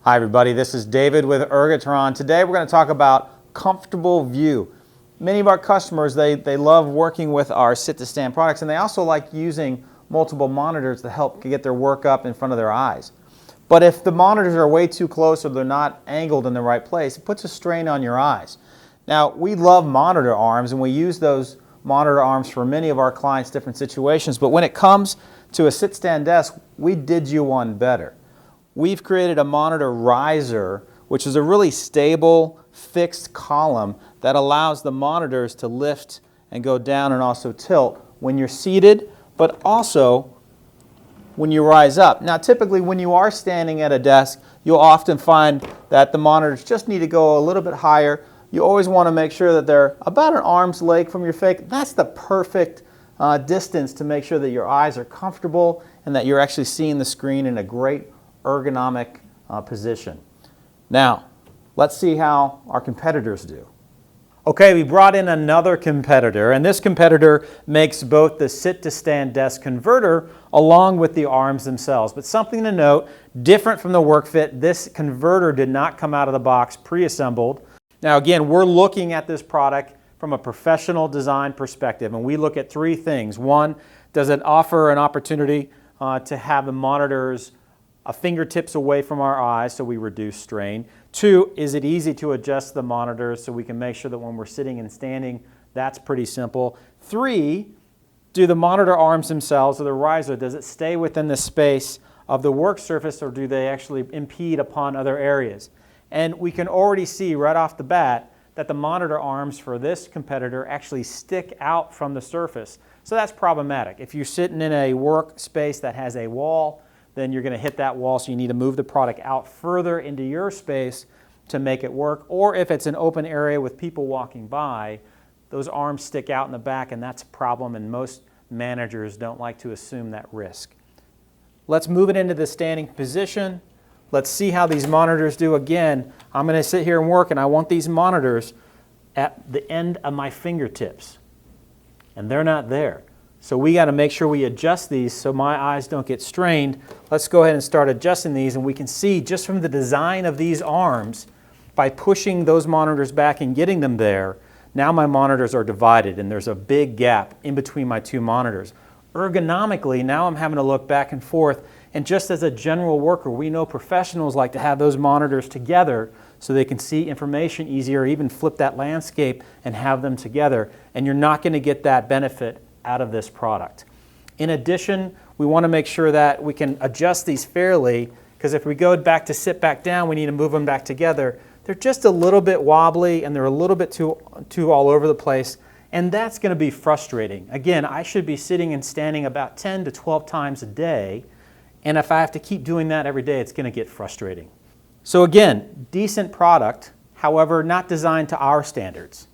Hi everybody, this is David with Ergotron. Today we're going to talk about comfortable view. Many of our customers, they love working with our sit-to-stand products, and they also like using multiple monitors to help get their work up in front of their eyes. But if the monitors are way too close or they're not angled in the right place, it puts a strain on your eyes. Now, we love monitor arms, and we use those monitor arms for many of our clients' different situations, but when it comes to a sit-stand desk, we did you one better. We've created a monitor riser, which is a really stable, fixed column that allows the monitors to lift and go down and also tilt when you're seated, but also when you rise up. Now, typically when you are standing at a desk, you'll often find that the monitors just need to go a little bit higher. You always want to make sure that they're about an arm's length from your face. That's the perfect distance to make sure that your eyes are comfortable and that you're actually seeing the screen in a great ergonomic position. Now, let's see how our competitors do. Okay, we brought in another competitor, and this competitor makes both the sit-to-stand desk converter along with the arms themselves. But something to note, different from the WorkFit, this converter did not come out of the box pre-assembled. Now again, we're looking at this product from a professional design perspective, and we look at three things. One, does it offer an opportunity to have the monitors fingertips away from our eyes so we reduce strain? Two, is it easy to adjust the monitors so we can make sure that when we're sitting and standing, that's pretty simple. Three, do the monitor arms themselves or the riser, does it stay within the space of the work surface or do they actually impede upon other areas? And we can already see right off the bat that the monitor arms for this competitor actually stick out from the surface. So that's problematic. If you're sitting in a workspace that has a wall, then you're going to hit that wall, so you need to move the product out further into your space to make it work. Or if it's an open area with people walking by, those arms stick out in the back, and that's a problem, and most managers don't like to assume that risk. Let's move it into the standing position. Let's see how these monitors do. Again, I'm going to sit here and work, and I want these monitors at the end of my fingertips, and they're not there. So we got to make sure we adjust these so my eyes don't get strained. Let's go ahead and start adjusting these, and we can see just from the design of these arms, by pushing those monitors back and getting them there, now my monitors are divided and there's a big gap in between my two monitors. Ergonomically, now I'm having to look back and forth, and just as a general worker, we know professionals like to have those monitors together so they can see information easier, even flip that landscape and have them together, and you're not going to get that benefit out of this product. In addition, we want to make sure that we can adjust these fairly, because if we go back to sit back down, we need to move them back together. They're just a little bit wobbly and they're a little bit too all over the place, and that's going to be frustrating. Again, I should be sitting and standing about 10 to 12 times a day, and if I have to keep doing that every day, it's going to get frustrating. So again, decent product, however, not designed to our standards.